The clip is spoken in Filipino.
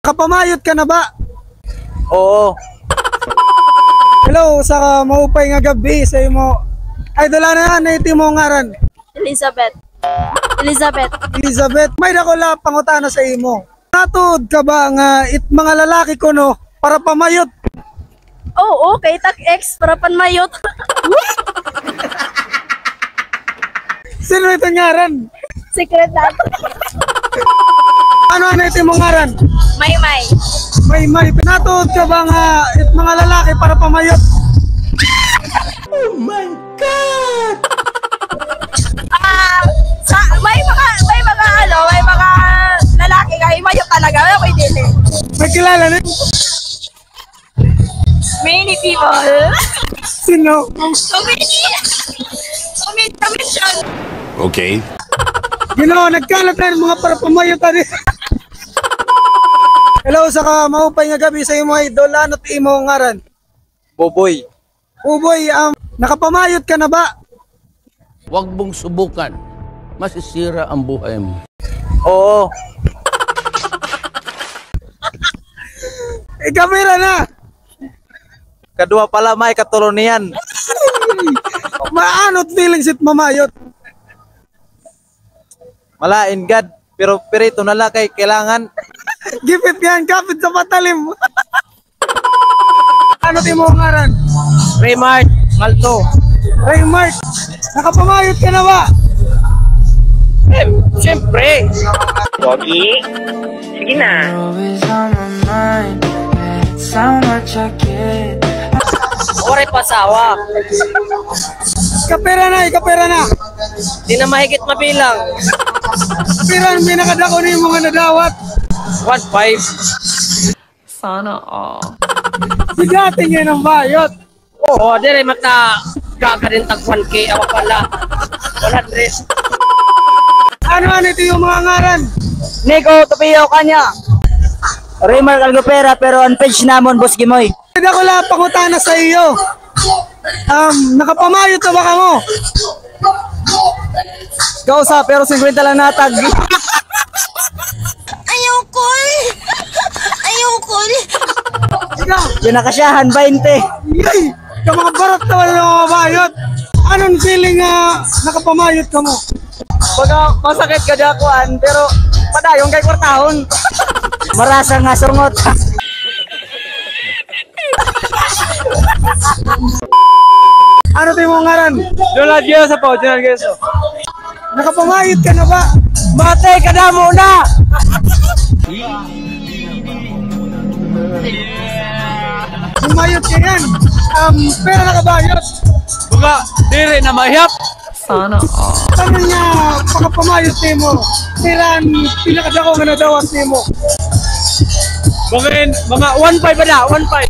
Kapamayot ka na ba? Oo. Hello, sa maupay nga gabi sa imo. Idol na iti mo ngaran. Elizabeth. Elizabeth, may dakola pangutana sa imo. Natuod ka ba nga mga lalaki ko no para pamayot? Oo, kay tak ex para panmayot. Sino ito ngaran? Secret na. Ano iti mo ngaran? May. May natuod ka ba nga mga lalaki para pamayot? Oh my God! May mga lalaki kay mayot talaga. May dili. May kilala na? Many people. Sino? Commission. Okay. Ginoo, nagkalat na yung mga para pamayot ani. Hello, sa maupay nga gabi sa imo idol, ano ti imo ngaran? Boboy. Uboy, nakapamayot ka na ba? Huwag mong subukan. Masisira ang buhay mo. Oo. Kamera na. Kadua pala may katulong niyan. Maanot feelings it mamayot. Malain God. Pero pirito na lang kay kailangan. Gipit yan, kapit sa patalim. Ano ti mo ngaran? Raymart. Malto. Raymart, nakapamayot ka na ba? Siyempre. Pogi. Sige na. Ore pasawa. Kapera na. Di na mahigit mabilang. Kapera ang binakadako ni mga nadawat. 1.5. Sana all. Sigating yan ang bayot. Oo, dire mata kakarin tag 1K awa pala. 100. Ano ito yung mga ngaran? Nico, tupiyo kanya. Raymart Algopera pero on page namon, Boss Gimoy. Hindi ko lang pangutana sa iyo. Nakapamayot na ba ka mo? Kausa pero 50 lang natag. Ayoko. Ikaw, Pinakasyahan 20. yay! Ka mga barat naman ng mga bayot. Anong feeling nakapamayot ka mo? Baga masakit ka dakuan pero padayong kay kwartahon. Marasa nga sungot. Ano ito yung ngaran? Donald Giosa po, Donald Giosa. Nakapamayot ka na ba? Matay ka na muna. Pumayot ka yan. Pero nakabayot. Baga, dire na mahiyap. Sana all. Ano niya pakapamayot mo? Tiran, pinakadako nga nadawat mo. Mga 1.5 ba na? 1.5.